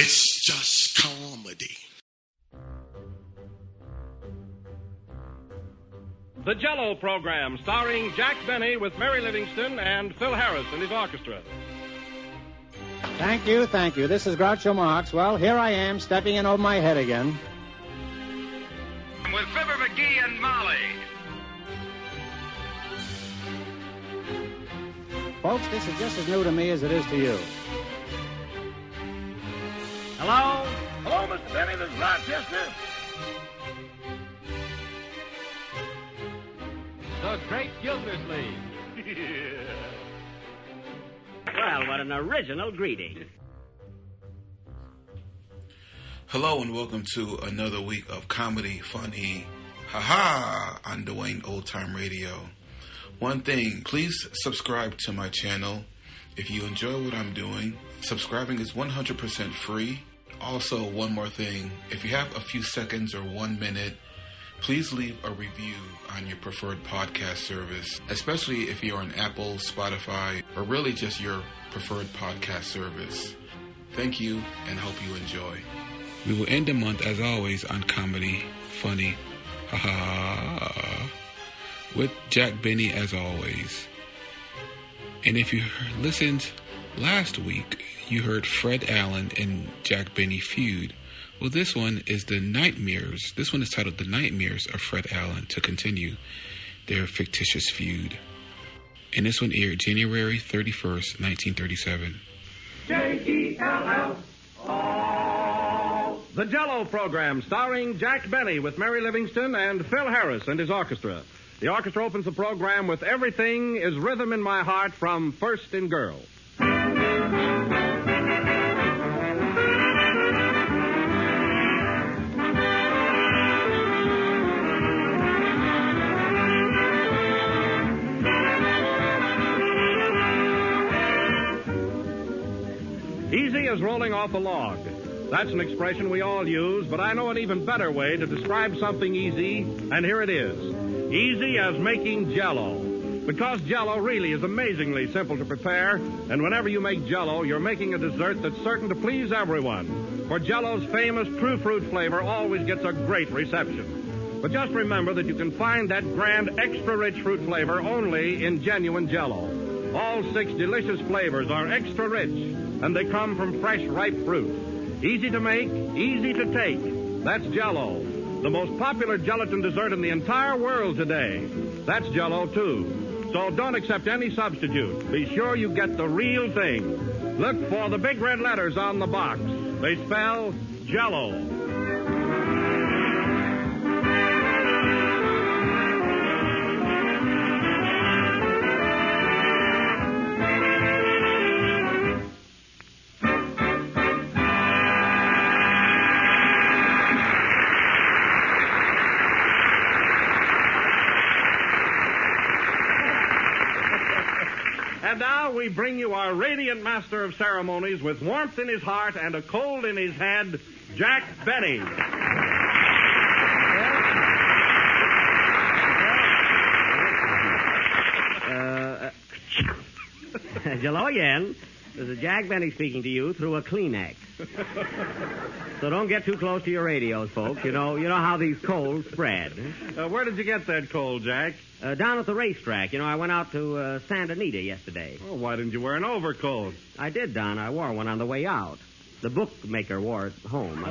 It's just comedy. The Jell-O program, starring Jack Benny with Mary Livingston and Phil Harris and his orchestra. Thank you. This is Groucho Marx. Well, here I am, stepping in over my head again. With Fibber McGee and Molly. Folks, this is just as new to me as it is to you. Hello? Hello, Mr. Benny. This is Rochester. The Great Gildersleeve. Well, what an original greeting. Hello and welcome to another week of comedy, funny, haha, on Dwayne Old Time Radio. One thing, please subscribe to my channel. If you enjoy what I'm doing, subscribing is 100% free. Also, one more thing, if you have a few seconds or 1 minute, please leave a review on your preferred podcast service, especially if you're on Apple, Spotify, or really just your preferred podcast service. Thank you and hope you enjoy. We will end the month, as always, on comedy, funny, haha, with Jack Benny, as always. And if you listened last week, you heard Fred Allen and Jack Benny feud. Well, this one is the Nightmares. This one is titled The Nightmares of Fred Allen, to continue their fictitious feud. And this one aired January 31st, 1937. J-E-L-L-O. The Jell-O program, starring Jack Benny with Mary Livingston and Phil Harris and his orchestra. The orchestra opens the program with Everything is Rhythm in My Heart from First in Girl. Easy as rolling off a log. That's an expression we all use, but I know an even better way to describe something easy, and here it is. Easy as making Jell-O. Because Jell-O really is amazingly simple to prepare, and whenever you make Jell-O, you're making a dessert that's certain to please everyone. For Jell-O's famous true fruit flavor always gets a great reception. But just remember that you can find that grand extra-rich fruit flavor only in genuine Jell-O. All 6 delicious flavors are extra rich, and they come from fresh, ripe fruit. Easy to make, easy to take. That's Jell-O, the most popular gelatin dessert in the entire world today. That's Jell-O, too. So don't accept any substitute. Be sure you get the real thing. Look for the big red letters on the box. They spell Jell-O. And now we bring you our radiant master of ceremonies with warmth in his heart and a cold in his head, Jack Benny. Hello again. This is Jack Benny speaking to you through a Kleenex. So don't get too close to your radios, folks. You know how these colds spread. Where did you get that cold, Jack? Down at the racetrack. I went out to Santa Anita yesterday. Oh, why didn't you wear an overcoat? I did, Don. I wore one on the way out. The bookmaker wore it home.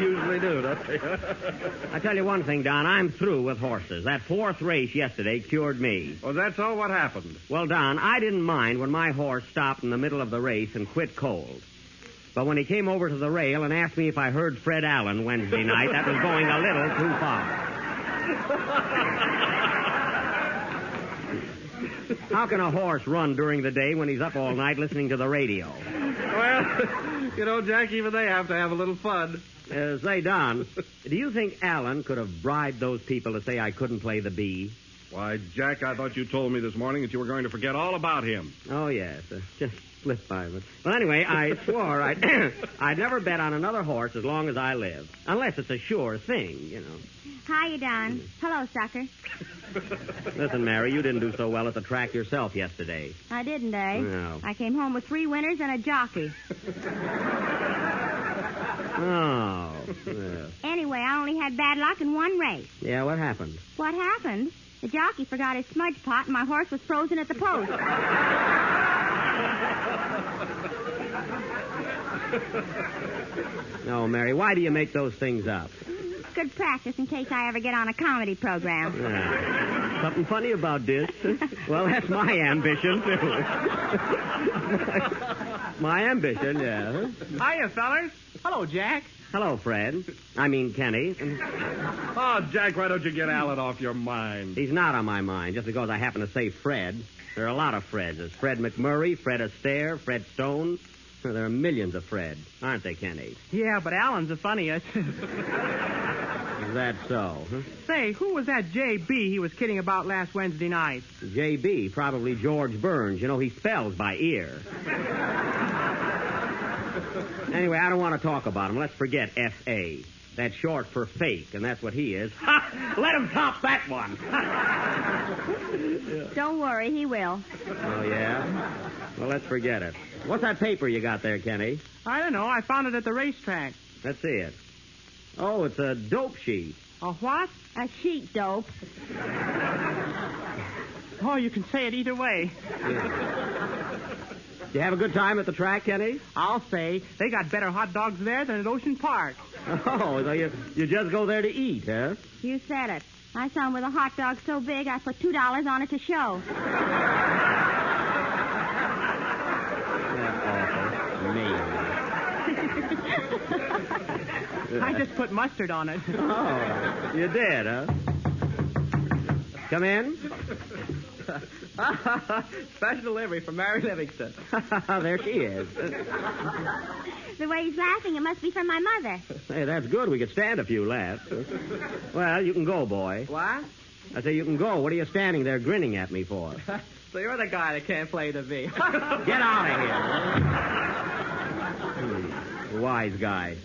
Usually do, don't they? I tell you one thing, Don. I'm through with horses. That 4th race yesterday cured me. Well, that's all what happened. Well, Don, I didn't mind when my horse stopped in the middle of the race and quit cold. But when he came over to the rail and asked me if I heard Fred Allen Wednesday night, that was going a little too far. How can a horse run during the day when he's up all night listening to the radio? Well, Jack, even they have to have a little fun. Say, Don, do you think Allen could have bribed those people to say I couldn't play the bee? Why, Jack, I thought you told me this morning that you were going to forget all about him. Oh, yes. Just slipped by me. Well, anyway, I swore I'd never bet on another horse as long as I live. Unless it's a sure thing, Hiya, Don. Hello, sucker. Listen, Mary, you didn't do so well at the track yourself yesterday. I didn't, eh? No. I came home with 3 winners and a jockey. Oh. Yeah. Anyway, I only had bad luck in one race. Yeah, what happened? What happened? The jockey forgot his smudge pot, and my horse was frozen at the post. No, Mary, why do you make those things up? Good practice in case I ever get on a comedy program. Yeah. Something funny about this? Well, that's my ambition, too. My ambition, yeah. Hiya, fellas. Hello, Jack. Hello, Fred. I mean, Kenny. Oh, Jack, why don't you get Alan off your mind? He's not on my mind, just because I happen to say Fred. There are a lot of Freds. There's Fred McMurray, Fred Astaire, Fred Stone. There are millions of Fred, aren't they, Kenny? Yeah, but Alan's the funniest. Is that so? Huh? Say, who was that J.B. he was kidding about last Wednesday night? J.B., probably George Burns. You know, he spells by ear. Anyway, I don't want to talk about him. Let's forget F.A. That's short for fake, and that's what he is. Ha! Let him top that one. Don't worry, he will. Oh, yeah? Well, let's forget it. What's that paper you got there, Kenny? I don't know. I found it at the racetrack. Let's see it. Oh, it's a dope sheet. A what? A sheet dope. Oh, you can say it either way. Yeah. You have a good time at the track, Kenny? I'll say. They got better hot dogs there than at Ocean Park. Oh, so you just go there to eat, huh? You said it. I saw him with a hot dog so big I put $2 on it to show. I just put mustard on it. Oh, you did, huh? Come in. Special delivery from Mary Livingston. There she is. The way he's laughing, it must be from my mother. Hey, that's good. We could stand a few laughs. Well, you can go, boy. What? I say you can go. What are you standing there grinning at me for? So you're the guy that can't play the V. Get out of here. Wise guy.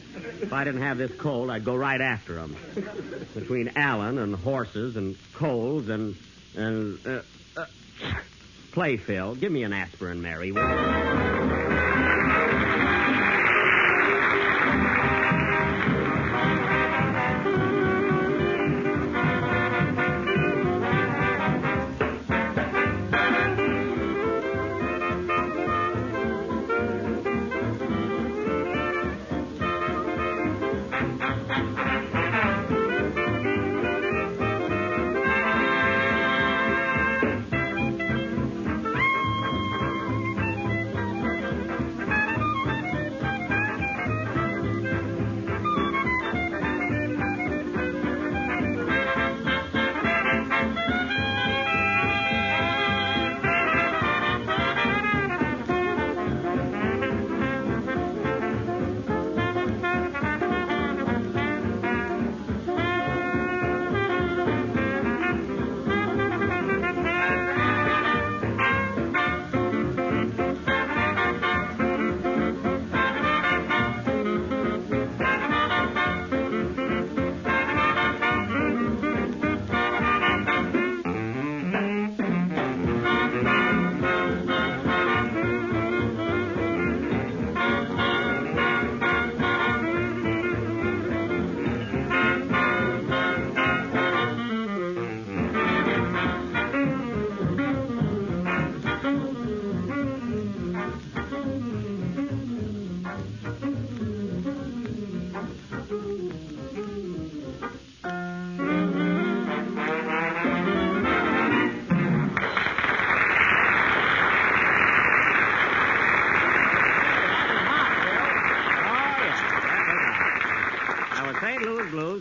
If I didn't have this cold, I'd go right after him. Between Allen and horses and colds and play, Phil. Give me an aspirin, Mary.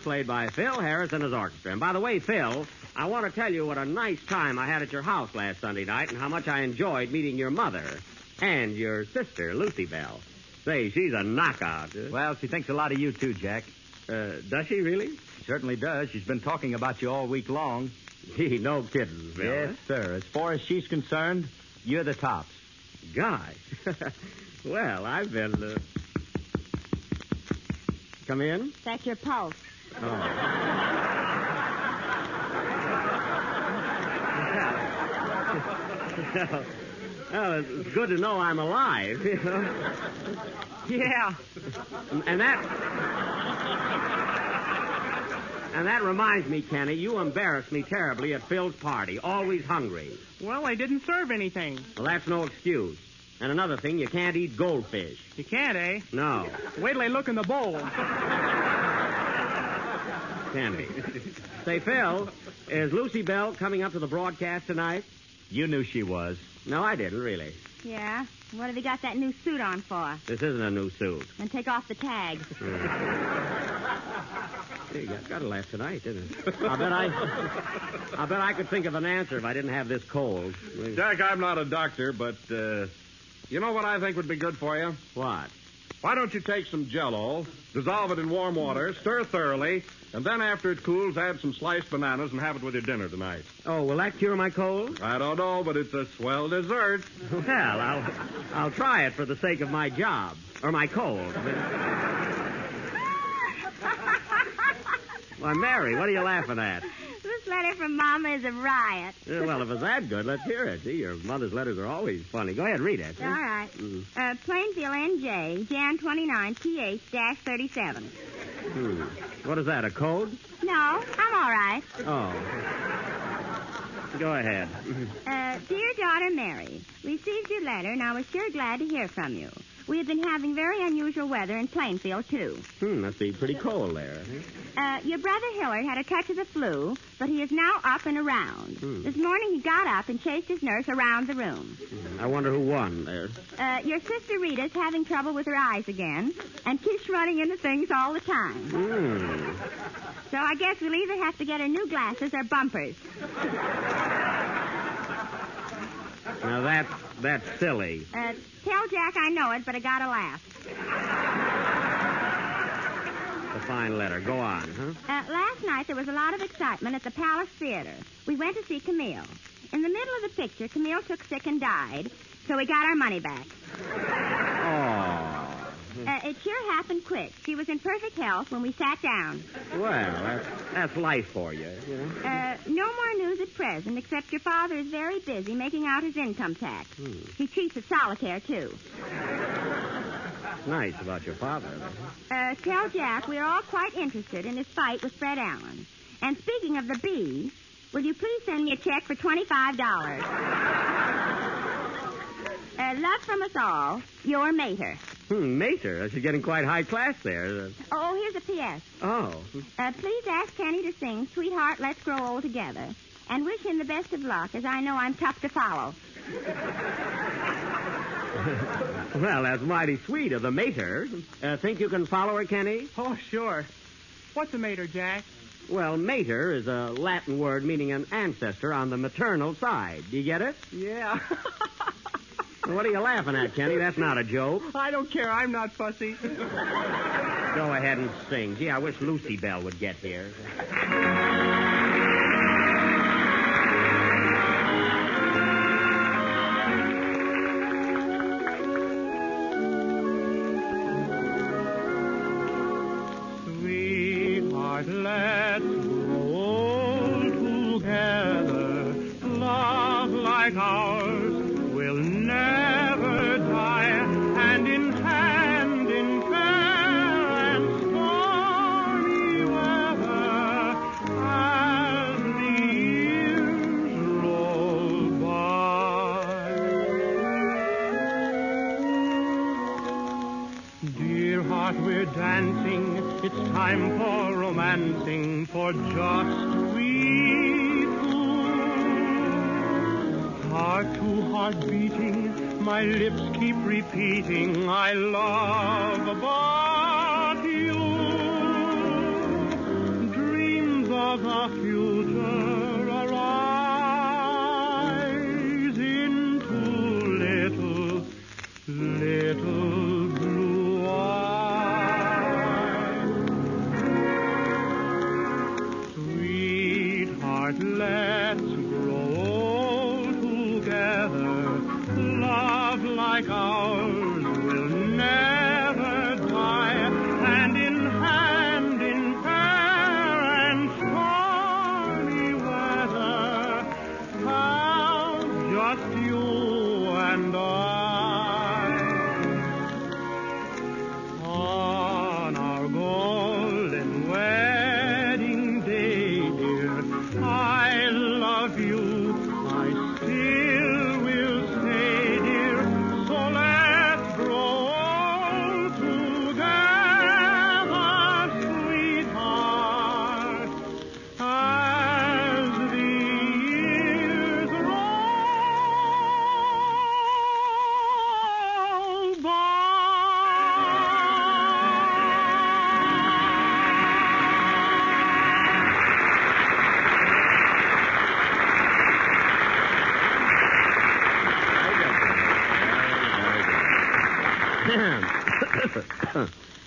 Played by Phil Harris and his orchestra. And by the way, Phil, I want to tell you what a nice time I had at your house last Sunday night and how much I enjoyed meeting your mother and your sister, Lucy Bell. Say, she's a knockout. Well, she thinks a lot of you, too, Jack. Does she really? She certainly does. She's been talking about you all week long. Gee, no kidding, Phil. Yes, sir. As far as she's concerned, you're the tops. Guy. Well, I've been... Come in? That's your pulse. Oh. Well, it's good to know I'm alive, you know. Yeah. And that reminds me, Kenny, you embarrassed me terribly at Phil's party. Always hungry. Well, they didn't serve anything. Well, that's no excuse. And another thing, you can't eat goldfish. You can't, eh? No. Wait till they look in the bowl. Candy. Say, Phil, is Lucy Bell coming up to the broadcast tonight? You knew she was. No, I didn't, really. Yeah? What have you got that new suit on for? This isn't a new suit. And take off the tag. Hey, you got to laugh tonight, didn't it? I bet I could think of an answer if I didn't have this cold. Jack, I'm not a doctor, but you know what I think would be good for you? What? Why don't you take some Jell-O, dissolve it in warm water, stir thoroughly, and then after it cools, add some sliced bananas and have it with your dinner tonight. Oh, will that cure my cold? I don't know, but it's a swell dessert. Well, I'll try it for the sake of my job. Or my cold. Why, Mary, what are you laughing at? This letter from Mama is a riot. Well, if it's that good, let's hear it. See, your mother's letters are always funny. Go ahead, read it. All right. Plainfield, NJ, Jan 29, TH-37. What is that, a code? No, I'm all right. Oh. Go ahead. Dear daughter Mary, received your letter, and I was sure glad to hear from you. We have been having very unusual weather in Plainfield, too. Must be pretty cold there. Your brother Hillard had a touch of the flu, but he is now up and around. This morning he got up and chased his nurse around the room. I wonder who won there. Your sister Rita's having trouble with her eyes again and keeps running into things all the time. So I guess we'll either have to get her new glasses or bumpers. Now, that's silly. Tell Jack I know it, but I gotta laugh. A fine letter. Go on, huh? Last night there was a lot of excitement at the Palace Theater. We went to see Camille. In the middle of the picture, Camille took sick and died, so we got our money back. Oh. It sure happened quick. She was in perfect health when we sat down. Well, that's life for you, you know. No more news at present, except your father is very busy making out his income tax. He cheats at solitaire, too. Nice about your father. Tell Jack we're all quite interested in his fight with Fred Allen. And speaking of the bee, will you please send me a check for $25? Love from us all, your Mater. Mater? She's getting quite high class there. Oh, here's a P.S. Oh. Please ask Kenny to sing Sweetheart, Let's Grow Old Together. And wish him the best of luck, as I know I'm tough to follow. Well, that's mighty sweet of the Mater. Think you can follow her, Kenny? Oh, sure. What's the mater, Jack? Well, mater is a Latin word meaning an ancestor on the maternal side. Do you get it? Yeah. What are you laughing at, Kenny? That's not a joke. I don't care. I'm not fussy. Go ahead and sing. Gee, I wish Lucy Bell would get here. Sweetheart, let's grow old together. Love like ours will never die. Hand in fair and stormy weather, as the years roll by. Dear heart, we're dancing. It's time for romancing, for just we two. Heart to heart beating, my lips keep repeating, I love but you. Dreams of the future arise into little blue eyes. Sweetheart, let's grow old together. Love like ours will never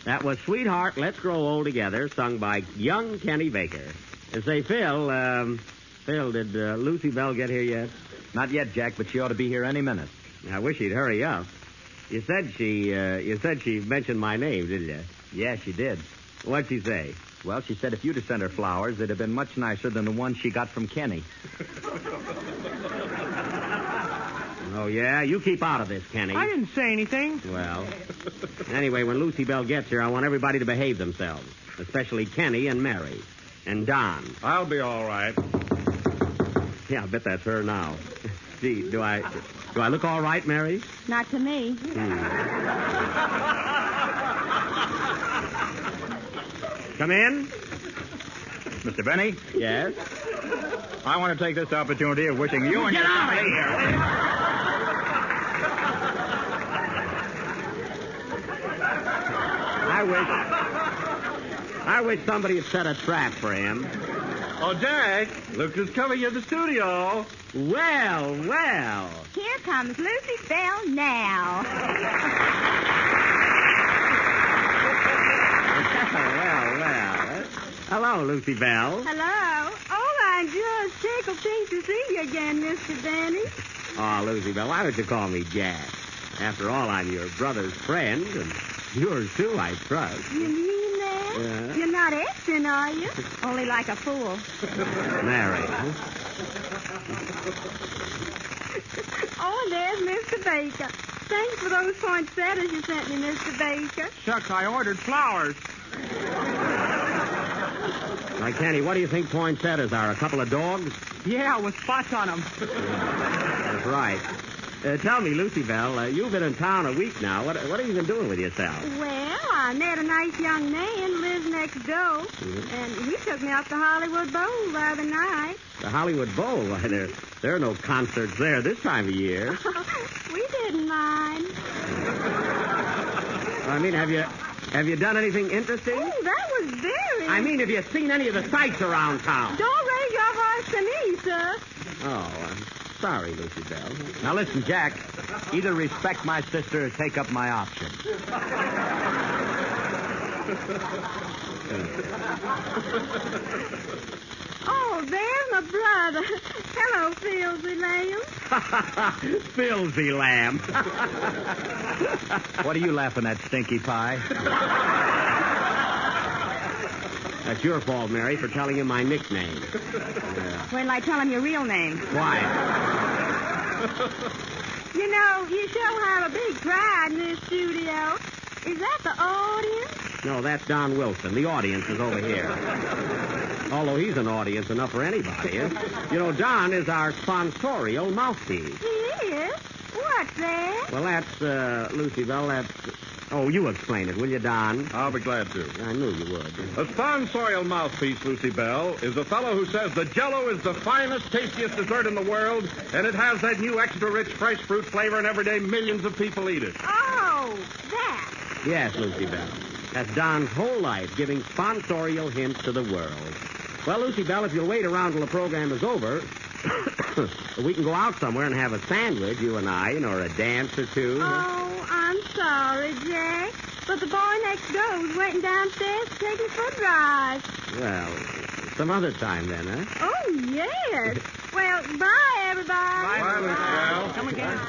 That was Sweetheart, Let's Grow Old Together, sung by young Kenny Baker. And say, Phil, did Lucy Bell get here yet? Not yet, Jack, but she ought to be here any minute. I wish she'd hurry up. You said she mentioned my name, didn't you? Yeah, she did. What'd she say? Well, she said if you'd have sent her flowers, they'd have been much nicer than the ones she got from Kenny. Oh, yeah? You keep out of this, Kenny. I didn't say anything. Well, anyway, when Lucy Bell gets here, I want everybody to behave themselves, especially Kenny and Mary and Don. I'll be all right. Yeah, I bet that's her now. Gee, do I look all right, Mary? Not to me. Come in. Mr. Benny, Yes? I want to take this opportunity of wishing you and Get your out of family here! I wish somebody had set a trap for him. Oh, Jack, look who's coming in the studio. Well. Here comes Lucy Bell now. Well. Hello, Lucy Bell. Hello. Oh, I'm just tickled pink to see you again, Mr. Benny. Oh, Lucy Bell, why don't you call me Jack? After all, I'm your brother's friend, and yours, too, I trust. You mean that? Yeah. You're not acting, are you? Only like a fool. Mary. Oh, and there's Mr. Baker. Thanks for those poinsettias you sent me, Mr. Baker. Shucks, I ordered flowers. Now, Kenny, what do you think poinsettias are? A couple of dogs? Yeah, with spots on them. That's right. Tell me, Lucy Bell, you've been in town a week now. What have you been doing with yourself? Well, I met a nice young man who lives next door, and he took me up to Hollywood Bowl the other night. The Hollywood Bowl? Why, there are no concerts there this time of year. We didn't mind. I mean, have you done anything interesting? Oh, that was very... I mean, have you seen any of the sights around town? Don't raise your voice to me, sir. Oh, I'm sorry, Lucy Bell. Now, listen, Jack. Either respect my sister or take up my option. Oh, there's my brother. Hello, Filsy Lamb. Filsy lamb. What are you laughing at, Stinky Pie? That's your fault, Mary, for telling him my nickname. Yeah. Wait till I tell him your real name. Why? You know, you sure have a big crowd in this studio. Is that the audience? No, that's Don Wilson. The audience is over here. Although he's an audience enough for anybody. You know, Don is our sponsorial mouthpiece. He is? What's that? Well, that's, Lucy Bell, that's... Oh, you explain it, will you, Don? I'll be glad to. I knew you would. A sponsorial mouthpiece, Lucy Bell, is a fellow who says the Jell-O is the finest, tastiest dessert in the world, and it has that new extra-rich fresh fruit flavor, and every day millions of people eat it. Oh, that. Yes, Lucy Bell. That's Don's whole life, giving sponsorial hints to the world. Well, Lucy Bell, if you'll wait around till the program is over, we can go out somewhere and have a sandwich, you and I, or a dance or two. Oh, I'm sorry, Jack. But the boy next door was waiting downstairs to take his foot drive. Well, some other time then, huh? Oh, yes. Well, bye, everybody. Bye, Lucy Bell. Come again.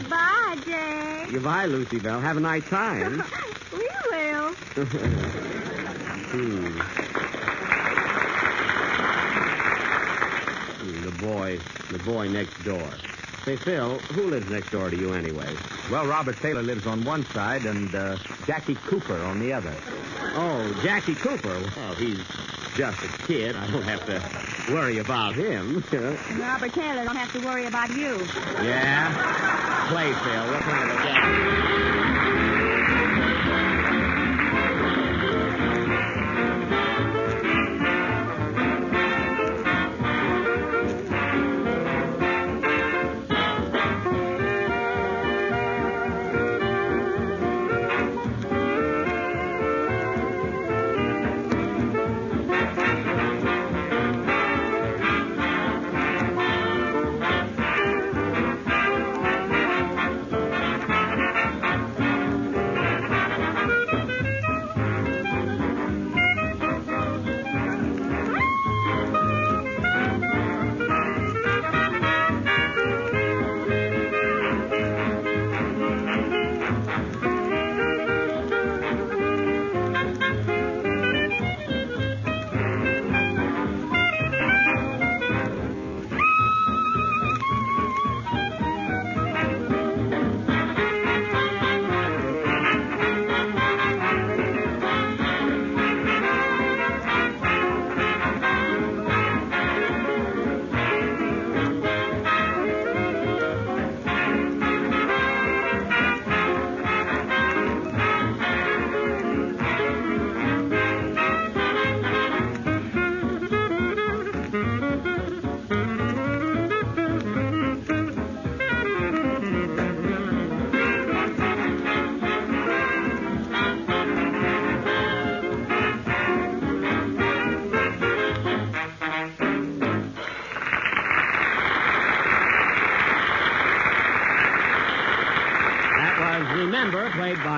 Bye, Jack. Goodbye, Lucy Bell. Have a nice time. We will. The boy next door. Say, Phil, who lives next door to you anyway? Well, Robert Taylor lives on one side and Jackie Cooper on the other. Oh, Jackie Cooper. Well, he's just a kid. I don't have to worry about him. Robert Taylor don't have to worry about you. Yeah? Play, Phil. What kind of a Jackie?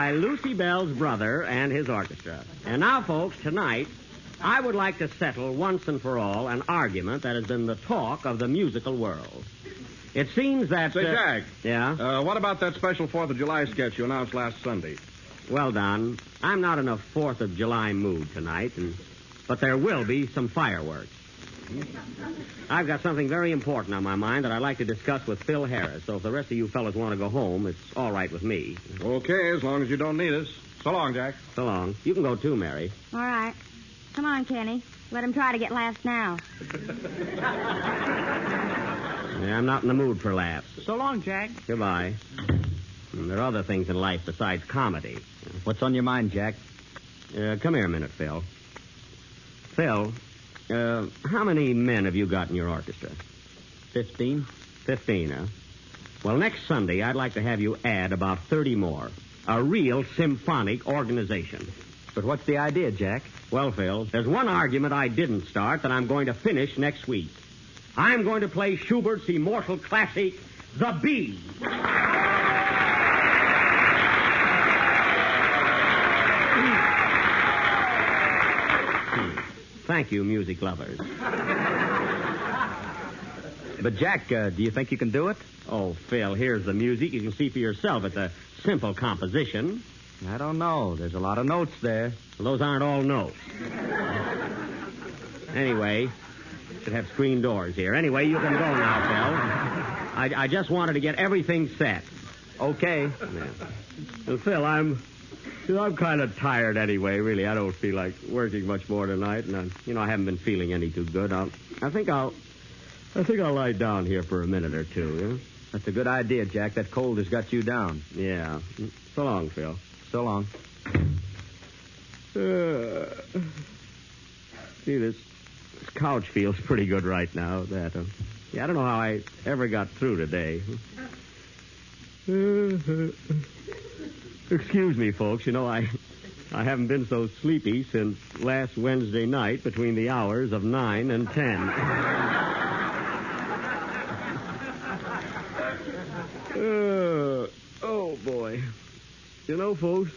by Lucy Bell's brother and his orchestra. And now, folks, tonight, I would like to settle once and for all an argument that has been the talk of the musical world. It seems that... Say, Jack. Yeah? What about that special 4th of July sketch you announced last Sunday? Well, Don, I'm not in a 4th of July mood tonight, but there will be some fireworks. I've got something very important on my mind that I'd like to discuss with Phil Harris, so if the rest of you fellas want to go home, it's all right with me. Okay, as long as you don't need us. So long, Jack. So long. You can go too, Mary. All right. Come on, Kenny. Let him try to get laughs now. Yeah, I'm not in the mood for laughs. So long, Jack. Goodbye. There are other things in life besides comedy. What's on your mind, Jack? Come here a minute, Phil. Phil, how many men have you got in your orchestra? 15. 15, huh? Well, next Sunday, I'd like to have you add about 30 more. A real symphonic organization. But what's the idea, Jack? Well, Phil, there's one argument I didn't start that I'm going to finish next week. I'm going to play Schubert's immortal classic, The Bee. Thank you, music lovers. But, Jack, do you think you can do it? Oh, Phil, here's the music. You can see for yourself it's a simple composition. I don't know. There's a lot of notes there. Well, those aren't all notes. Anyway, should have screen doors here. Anyway, you can go now, Phil. I just wanted to get everything set. Okay. Yeah. Well, Phil, I'm kind of tired anyway, really. I don't feel like working much more tonight, and I haven't been feeling any too good. I think I'll lie down here for a minute or two. Yeah? That's a good idea, Jack. That cold has got you down. Yeah. So long, Phil. So long. See, this couch feels pretty good right now. I don't know how I ever got through today. Excuse me, folks. I haven't been so sleepy since last Wednesday night between the hours of 9 and 10. Oh, boy. Folks,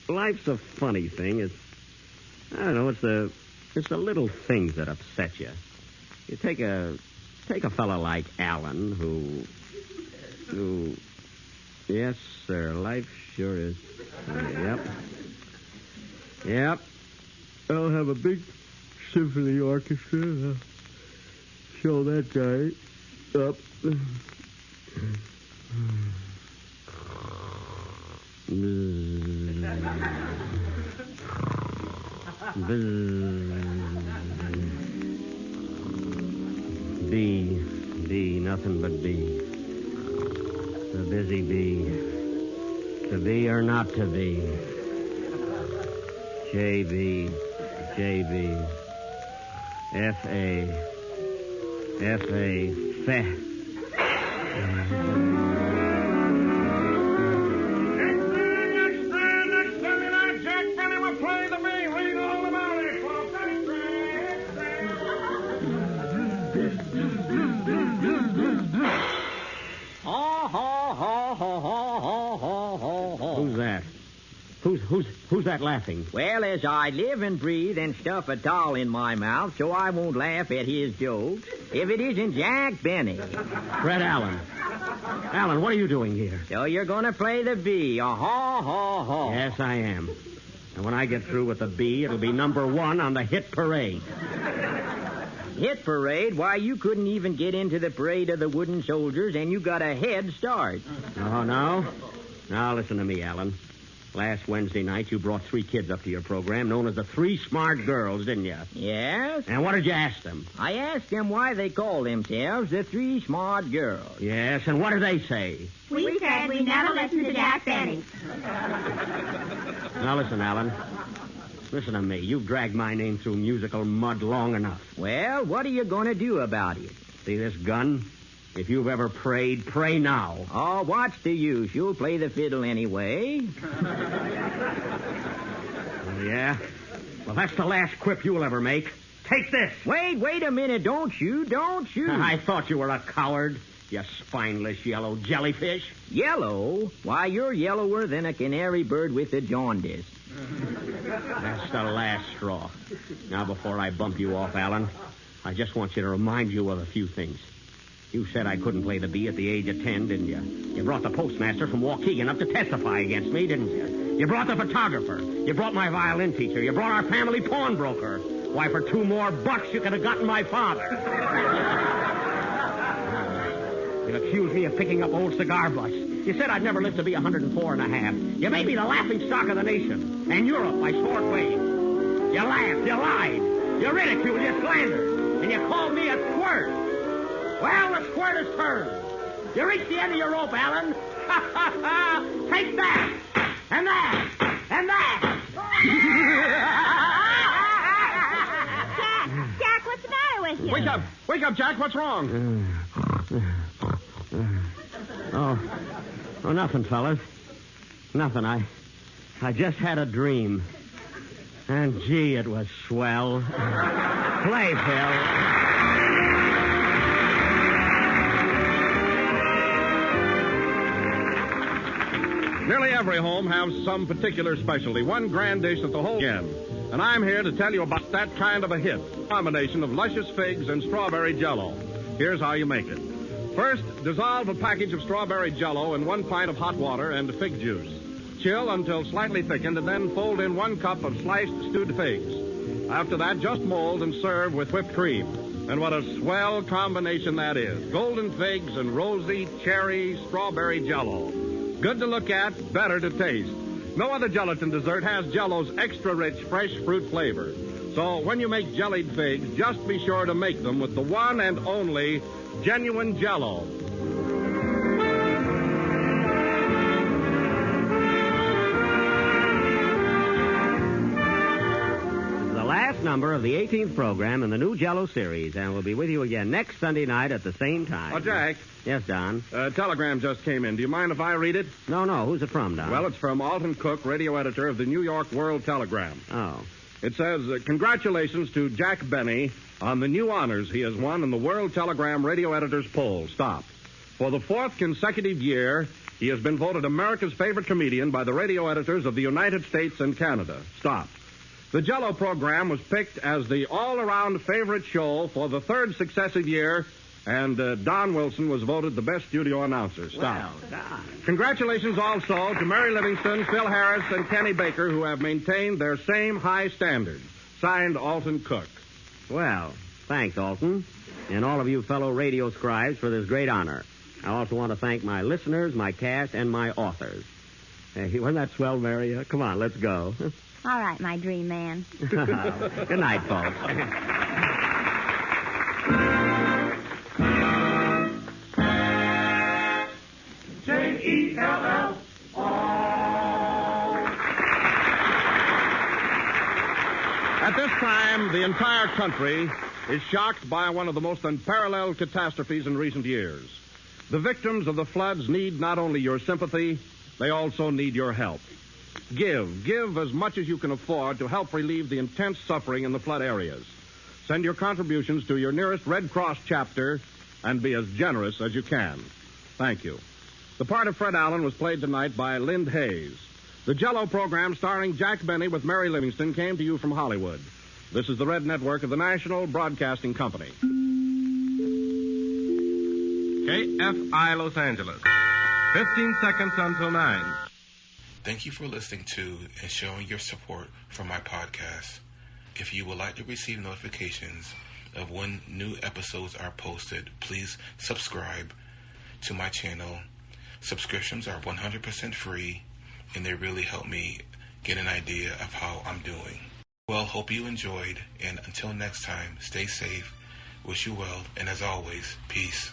life's a funny thing. I don't know, it's the little things that upset you. You take a fella like Alan who, yes, sir, life sure is funny. Yep. I'll have a big symphony orchestra. I'll show that guy up. Bee, nothing but bee. The busy bee. To be or not to be. J.B., F.A., F.A., Who's that? Who's that laughing? Well, as I live and breathe and stuff a doll in my mouth so I won't laugh at his jokes, if it isn't Jack Benny. Fred Allen. Allen, what are you doing here? So you're going to play the bee. Ha. Yes, I am. And when I get through with the bee, it'll be number 1 on the hit parade. Hit parade? Why, you couldn't even get into the parade of the wooden soldiers, and you got a head start. Oh, no? Now, listen to me, Alan. Last Wednesday night, you brought 3 kids up to your program known as the 3 Smart Girls, didn't you? Yes. And what did you ask them? I asked them why they call themselves the 3 Smart Girls. Yes, and what did they say? We said we never listened to Jack Benny. Now, listen, Alan. Listen to me. You've dragged my name through musical mud long enough. Well, what are you going to do about it? See this gun? If you've ever prayed, pray now. Oh, what's the use? You'll play the fiddle anyway. Oh, yeah? Well, that's the last quip you'll ever make. Take this. Wait a minute. Don't shoot. I thought you were a coward. you spineless yellow jellyfish. Yellow? Why, you're yellower than a canary bird with a jaundice. That's the last straw. Now, before I bump you off, Alan, I just want you to remind you of a few things. You said I couldn't play the bee at the age of 10, didn't you? You brought the postmaster from Waukegan up to testify against me, didn't you? You brought the photographer. You brought my violin teacher. You brought our family pawnbroker. Why, for $2 more you could have gotten my father. You accused me of picking up old cigar butts. You said I'd never live to be 104 and a half. You made me the laughing stock of the nation. And Europe, I swore faith. You laughed, you lied, you ridiculed, you slandered, and you called me a squirt. Well, the squirt has turned. You reached the end of your rope, Alan. Take that, and that, and that. Jack, what's the matter with you? Wake up, Jack. What's wrong? Oh, nothing, fellas. Nothing. I just had a dream. And, gee, it was swell. Play, Phil. Nearly every home has some particular specialty, one grand dish that the whole again. And I'm here to tell you about that kind of a hit. Combination of luscious figs and strawberry jello. Here's how you make it. First, dissolve a package of strawberry jello in 1 pint of hot water and fig juice. Chill until slightly thickened, and then fold in 1 cup of sliced stewed figs. After that, just mold and serve with whipped cream. And what a swell combination that is. Golden figs and rosy cherry strawberry jello. Good to look at, better to taste. No other gelatin dessert has Jello's extra rich fresh fruit flavor. So when you make jellied figs, just be sure to make them with the one and only genuine Jello. The last number of the 18th program in the new Jello series, and we'll be with you again next Sunday night at the same time. Oh, Jack. Yes, Don? A telegram just came in. Do you mind if I read it? No. Who's it from, Don? Well, it's from Alton Cook, radio editor of the New York World Telegram. Oh. It says, congratulations to Jack Benny on the new honors he has won in the World Telegram Radio Editors Poll. Stop. For the 4th consecutive year, he has been voted America's favorite comedian by the radio editors of the United States and Canada. Stop. The Jello program was picked as the all-around favorite show for the 3rd successive year, and Don Wilson was voted the best studio announcer. Stop. Well, Don. Congratulations also to Mary Livingston, Phil Harris, and Kenny Baker, who have maintained their same high standard. Signed, Alton Cook. Well, thanks, Alton, and all of you fellow radio scribes for this great honor. I also want to thank my listeners, my cast, and my authors. Hey, wasn't that swell, Mary? Come on, let's go. All right, my dream man. Good night, folks. J-E-L-L. At this time, the entire country is shocked by one of the most unparalleled catastrophes in recent years. The victims of the floods need not only your sympathy, they also need your help. Give as much as you can afford to help relieve the intense suffering in the flood areas. Send your contributions to your nearest Red Cross chapter and be as generous as you can. Thank you. The part of Fred Allen was played tonight by Lind Hayes. The Jello program starring Jack Benny with Mary Livingston came to you from Hollywood. This is the Red Network of the National Broadcasting Company. KFI Los Angeles. 15 seconds until 9. Thank you for listening to and showing your support for my podcast. If you would like to receive notifications of when new episodes are posted, please subscribe to my channel. Subscriptions are 100% free, and they really help me get an idea of how I'm doing. Well, hope you enjoyed, and until next time, stay safe, wish you well, and as always, peace.